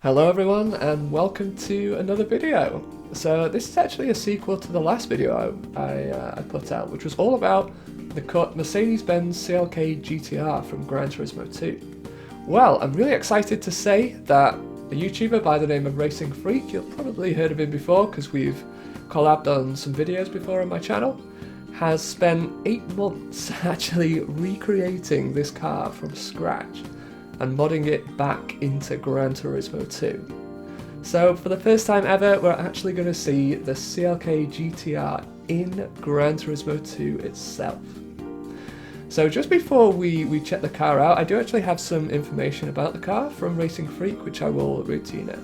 Hello everyone and welcome to another video. So this is actually a sequel to the last video I put out, which was all about the cut Mercedes-Benz CLK GTR from Gran Turismo 2. Well, I'm really excited to say that a YouTuber by the name of RacingFreak, you've probably heard of him before because we've collabed on some videos before on my channel, has spent 8 months actually recreating this car from scratch and modding it back into Gran Turismo 2. So for the first time ever, we're actually going to see the CLK GTR in Gran Turismo 2 itself. So just before we check the car out, I do actually have some information about the car from RacingFreak, which I will read to you now.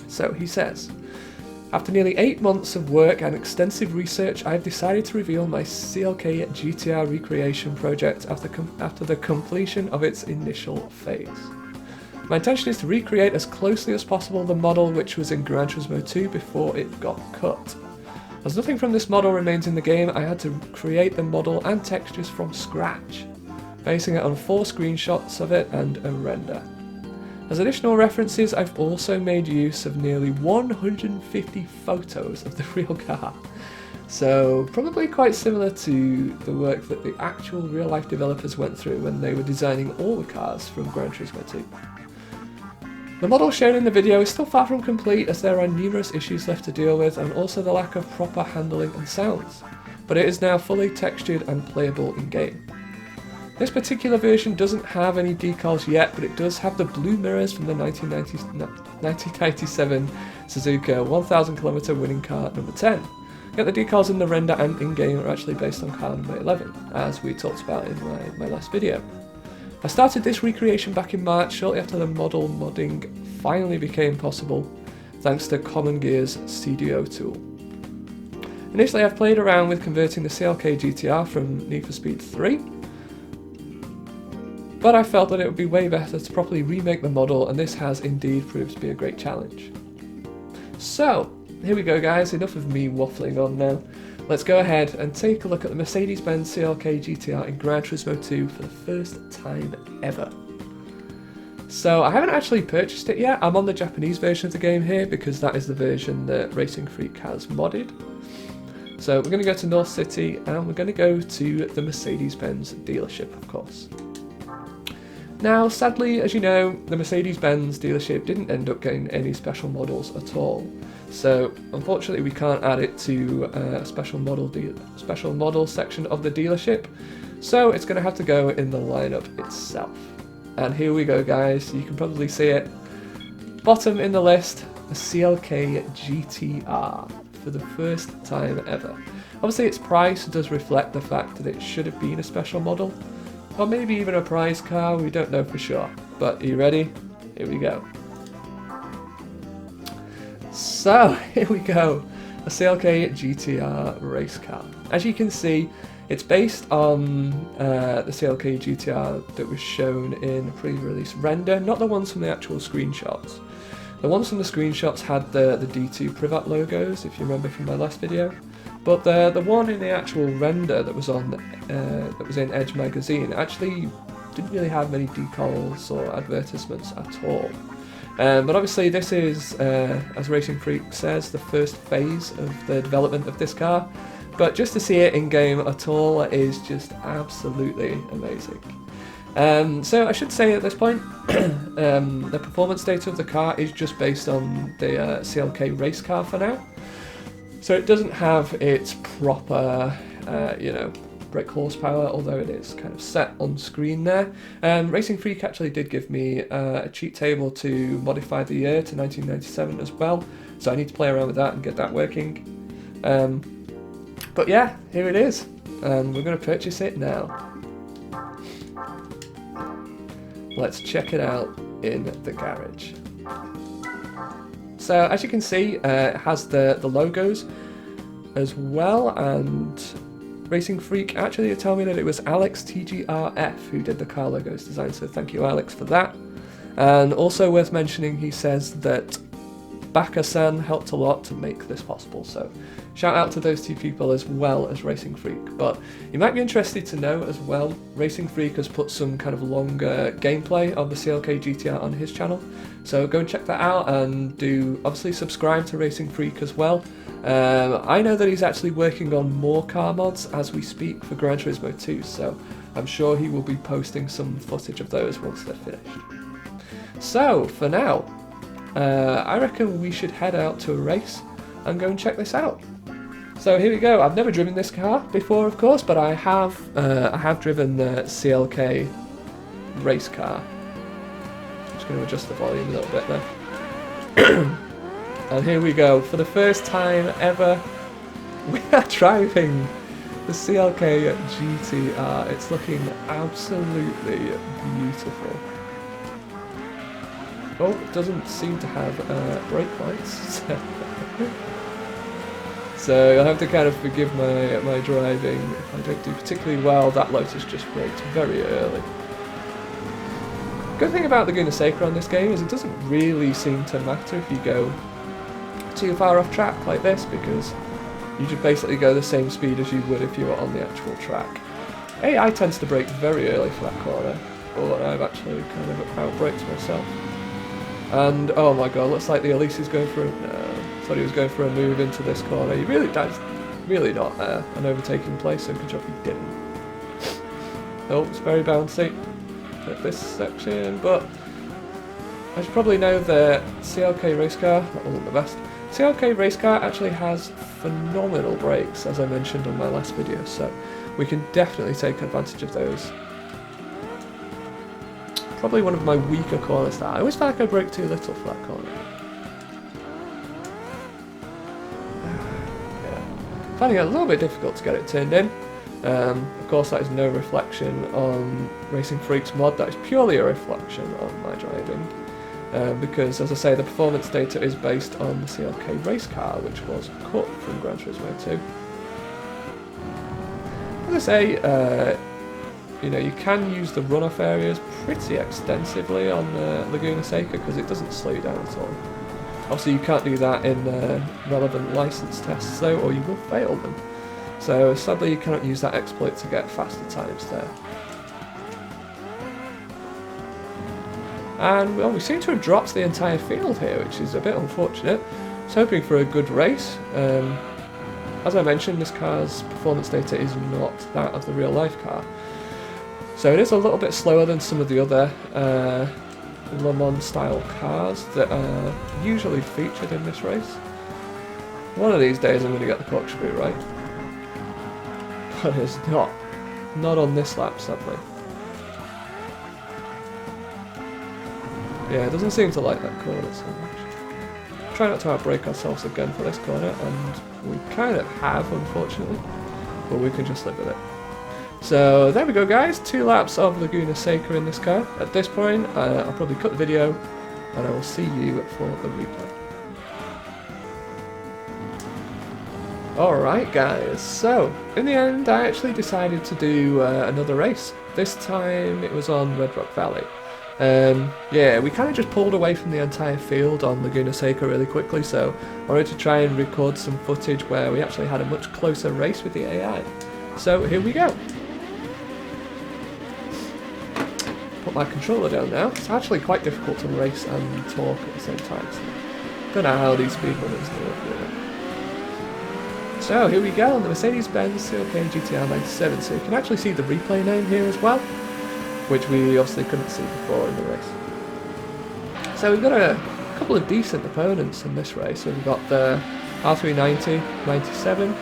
So he says, after nearly 8 months of work and extensive research, I have decided to reveal my CLK GTR recreation project after the completion of its initial phase. My intention is to recreate as closely as possible the model which was in Gran Turismo 2 before it got cut. As nothing from this model remains in the game, I had to create the model and textures from scratch, basing it on 4 screenshots of it and a render. As additional references, I've also made use of nearly 150 photos of the real car. So probably quite similar to the work that the actual real-life developers went through when they were designing all the cars from Gran Turismo 2. The model shown in the video is still far from complete, as there are numerous issues left to deal with and also the lack of proper handling and sounds, but it is now fully textured and playable in-game. This particular version doesn't have any decals yet, but it does have the blue mirrors from the 1997 Suzuka 1000 km winning car number 10. Yet the decals in the render and in-game are actually based on car number 11, as we talked about in my last video. I started this recreation back in March, shortly after the model modding finally became possible, thanks to Common Gear's CDO tool. Initially I've played around with converting the CLK GTR from Need for Speed 3, but I felt that it would be way better to properly remake the model, and this has indeed proved to be a great challenge. So, here we go guys, enough of me waffling on now. Let's go ahead and take a look at the Mercedes-Benz CLK GTR in Gran Turismo 2 for the first time ever. So I haven't actually purchased it yet. I'm on the Japanese version of the game here because that is the version that RacingFreak has modded. So we're going to go to North City and we're going to go to the Mercedes-Benz dealership, of course. Now, sadly, as you know, the Mercedes-Benz dealership didn't end up getting any special models at all. So, unfortunately, we can't add it to a special model section of the dealership. So, it's going to have to go in the lineup itself. And here we go, guys. You can probably see it. Bottom in the list, the CLK GTR for the first time ever. Obviously, its price does reflect the fact that it should have been a special model. Or maybe even a prize car, we don't know for sure. But are you ready? Here we go. So, here we go. A CLK GTR race car. As you can see, it's based on the CLK GTR that was shown in a pre-release render, not the ones from the actual screenshots. The ones from the screenshots had the D2 Privat logos, if you remember from my last video. But the one in the actual render that was in Edge magazine actually didn't really have many decals or advertisements at all. But obviously this is, as RacingFreak says, the first phase of the development of this car. But just to see it in game at all is just absolutely amazing. So I should say at this point, the performance data of the car is just based on the CLK race car for now. So it doesn't have its proper, brake horsepower, although it is kind of set on screen there. RacingFreak actually did give me a cheat table to modify the year to 1997 as well, so I need to play around with that and get that working. But yeah, here it is, and we're going to purchase it now. Let's check it out in the garage. So as you can see, it has the logos as well, and RacingFreak actually told me that it was Alex TGRF who did the car logos design, so thank you Alex for that. And also worth mentioning, he says that Baka-san helped a lot to make this possible, so shout out to those two people as well as RacingFreak. But you might be interested to know as well, RacingFreak has put some kind of longer gameplay of the CLK GTR on his channel, so go and check that out, and do obviously subscribe to RacingFreak as well. I know that he's actually working on more car mods as we speak for Gran Turismo 2, so I'm sure he will be posting some footage of those once they're finished. So, for now, I reckon we should head out to a race and go and check this out. So here we go. I've never driven this car before, of course, but I have driven the CLK race car. I'm just going to adjust the volume a little bit there. And here we go. For the first time ever, we are driving the CLK GTR. It's looking absolutely beautiful. Oh, it doesn't seem to have brake lights. So you'll have to kind of forgive my driving if I don't do particularly well. That Lotus just braked very early. Good thing about the Laguna Seca on this game is it doesn't really seem to matter if you go too far off track like this, because you just basically go the same speed as you would if you were on the actual track. AI tends to brake very early for that corner, but I've actually kind of out-braked myself. And oh my god, looks like the Elise is going for thought he was going for a move into this corner. He really does, really not an overtaking place, so good job he didn't. Oh, it's very bouncy at this section, but as you probably know, the CLK race car, that wasn't the best. CLK race car actually has phenomenal brakes, as I mentioned on my last video, so we can definitely take advantage of those. Probably one of my weaker corners that I always felt like I brake too little for that corner. Yeah. Finding it a little bit difficult to get it turned in. Of course, that is no reflection on RacingFreak's mod, that is purely a reflection on my driving. Because, as I say, the performance data is based on the CLK race car, which was cut from Gran Turismo 2. As I say, you know, you can use the runoff areas pretty extensively on Laguna Seca because it doesn't slow you down at all. Obviously, you can't do that in relevant license tests though, or you will fail them. So sadly, you cannot use that exploit to get faster times there. And well, we seem to have dropped the entire field here, which is a bit unfortunate. I was hoping for a good race. As I mentioned, this car's performance data is not that of the real life car. So it is a little bit slower than some of the other Le Mans style cars that are usually featured in this race. One of these days I'm going to get the corkscrew right. But it's not. Not on this lap, sadly. Yeah, it doesn't seem to like that corner so much. Try not to outbrake ourselves again for this corner, and we kind of have, unfortunately. But we can just live with it. So there we go guys, 2 laps of Laguna Seca in this car. At this point, I'll probably cut the video and I will see you for the replay. Alright guys, so in the end I actually decided to do another race. This time it was on Red Rock Valley. Yeah, we kind of just pulled away from the entire field on Laguna Seca really quickly, so I wanted to try and record some footage where we actually had a much closer race with the AI. So here we go. Put my controller down now. It's actually quite difficult to race and talk at the same time. So don't know how these speedrunners do it. So here we go on the Mercedes-Benz CLK GTR 97. So you can actually see the replay name here as well, which we obviously couldn't see before in the race. So we've got a couple of decent opponents in this race. So we've got the R390 97,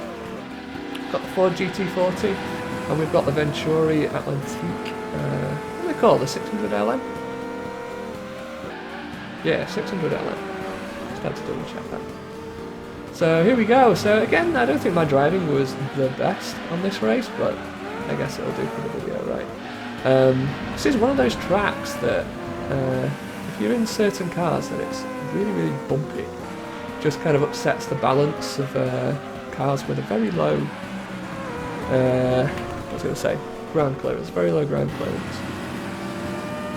got the Ford GT40, and we've got the Venturi Atlantique. What do they call it? The 600 LM? Yeah, 600 LM. Just had to double check that. So here we go. So again, I don't think my driving was the best on this race, but I guess it'll do for the video, right? This is one of those tracks that, if you're in certain cars, that it's really, really bumpy. Just kind of upsets the balance of cars with a very low, what was I going to say, ground clearance, very low ground clearance.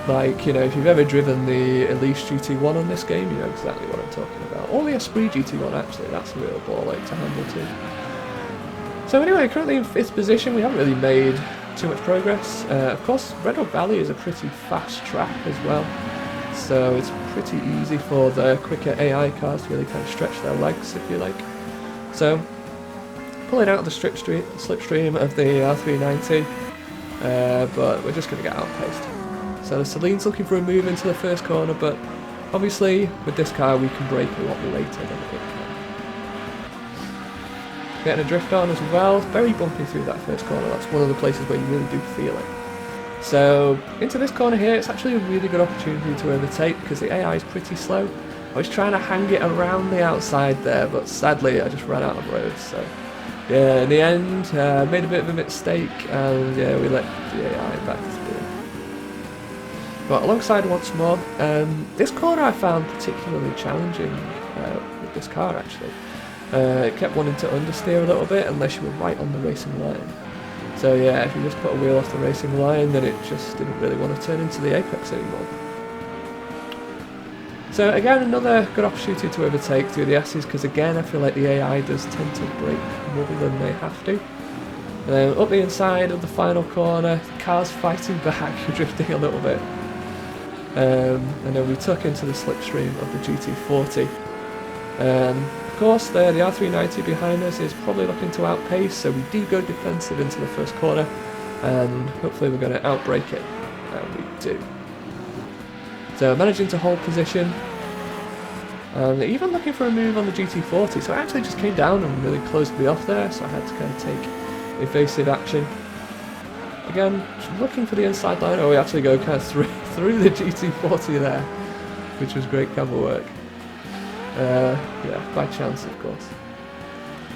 Like, you know, if you've ever driven the Elise GT1 on this game, you know exactly what I'm talking about. Or the Esprit GT1 actually, that's a real ball ache to handle too. So anyway, currently in 5th position, we haven't really made too much progress. Of course, Red Rock Valley is a pretty fast track as well, so it's pretty easy for the quicker AI cars to really kind of stretch their legs, if you like. So, pulling out of the slipstream of the R390, but we're just going to get outpaced. So the Celine's looking for a move into the first corner, but obviously with this car we can brake a lot later than it can. Getting a drift on as well, very bumpy through that first corner, that's one of the places where you really do feel it. So into this corner here, it's actually a really good opportunity to overtake because the AI is pretty slow. I was trying to hang it around the outside there, but sadly I just ran out of road, so yeah, in the end, made a bit of a mistake, and yeah, we let the AI back through. But alongside once more, this corner I found particularly challenging with this car actually. It kept wanting to understeer a little bit unless you were right on the racing line. So yeah, if you just put a wheel off the racing line, then it just didn't really want to turn into the apex anymore. So again, another good opportunity to overtake through the S's, because again I feel like the AI does tend to brake more than they have to. Up the inside of the final corner, the car's fighting back, drifting a little bit. And then we tuck into the slipstream of the GT40. Of course, the R390 behind us is probably looking to outpace, so we do go defensive into the first corner, and hopefully we're going to outbrake it, and we do. So managing to hold position, and even looking for a move on the GT40, so it actually just came down and really closed me off there, so I had to kind of take evasive action. Again, looking for the inside line. Oh, we actually go kind of through the GT40 there, which was great camera work. Yeah, by chance, of course.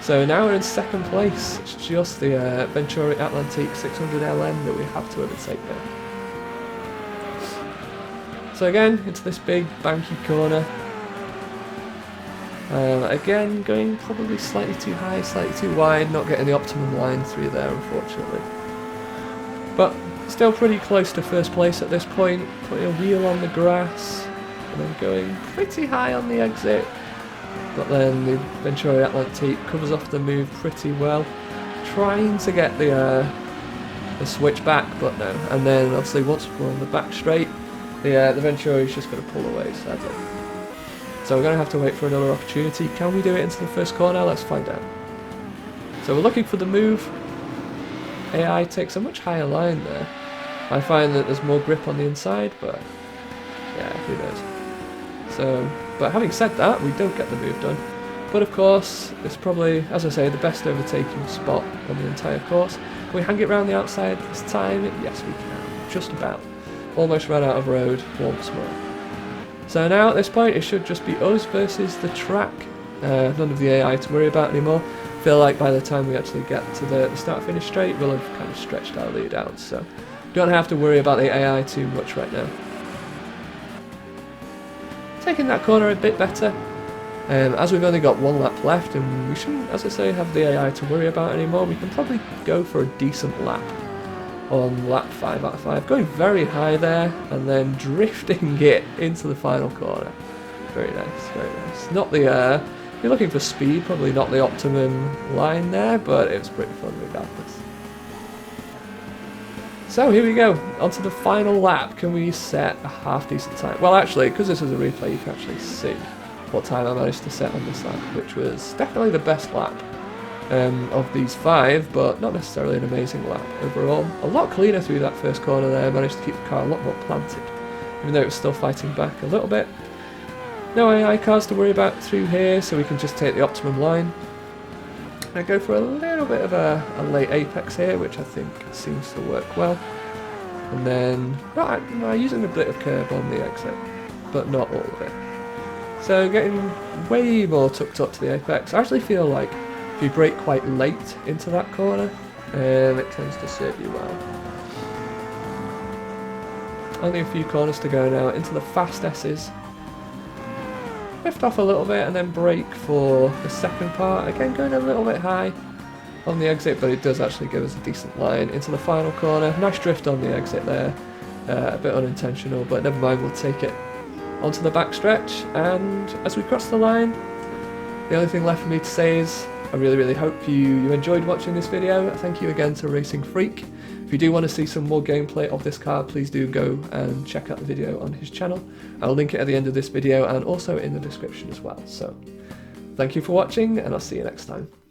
So now we're in 2nd place. It's just the Venturi Atlantique 600 LM that we have to overtake now. So again, into this big banky corner. Again, going probably slightly too high, slightly too wide, not getting the optimum line through there, unfortunately. But still pretty close to 1st place at this point, putting a wheel on the grass, and then going pretty high on the exit. But then the Venturi Atlantique covers off the move pretty well, trying to get the switch back, but no. And then obviously once we're on the back straight, the Venturi is just going to pull away, sadly. So we're going to have to wait for another opportunity. Can we do it into the first corner? Let's find out. So we're looking for the move. AI takes a much higher line there. I find that there's more grip on the inside, but yeah, who knows. So, but having said that, we don't get the move done. But of course, it's probably, as I say, the best overtaking spot on the entire course. Can we hang it around the outside this time? Yes, we can. Just about. Almost ran out of road once more. So now at this point, it should just be us versus the track. None of the AI to worry about anymore. I feel like by the time we actually get to the start-finish straight, we'll have kind of stretched our lead out. So don't have to worry about the AI too much right now. Taking that corner a bit better. As we've only got 1 lap left, and we shouldn't, as I say, have the AI to worry about anymore, we can probably go for a decent lap on lap 5 out of 5. Going very high there, and then drifting it into the final corner. Very nice, very nice. Not the, if you're looking for speed, probably not the optimum line there, but it was pretty fun regardless. So here we go, onto the final lap. Can we set a half decent time? Well actually, because this is a replay, you can actually see what time I managed to set on this lap, which was definitely the best lap of these 5, but not necessarily an amazing lap overall. A lot cleaner through that first corner there, managed to keep the car a lot more planted, even though it was still fighting back a little bit. No AI cars to worry about through here, so we can just take the optimum line. I go for a little bit of a late apex here, which I think seems to work well. And then, using a bit of curb on the exit, but not all of it. So getting way more tucked up to the apex. I actually feel like if you brake quite late into that corner, it tends to serve you well. Only a few corners to go now into the fast S's. Lift off a little bit and then brake for the second part. Again, going a little bit high on the exit, but it does actually give us a decent line into the final corner. Nice drift on the exit there. a bit unintentional, but never mind, we'll take it onto the back stretch. And as we cross the line, the only thing left for me to say is I really hope you enjoyed watching this video. Thank you again to RacingFreak. If you do want to see some more gameplay of this car, please do go and check out the video on his channel. I'll link it at the end of this video and also in the description as well. So thank you for watching, and I'll see you next time.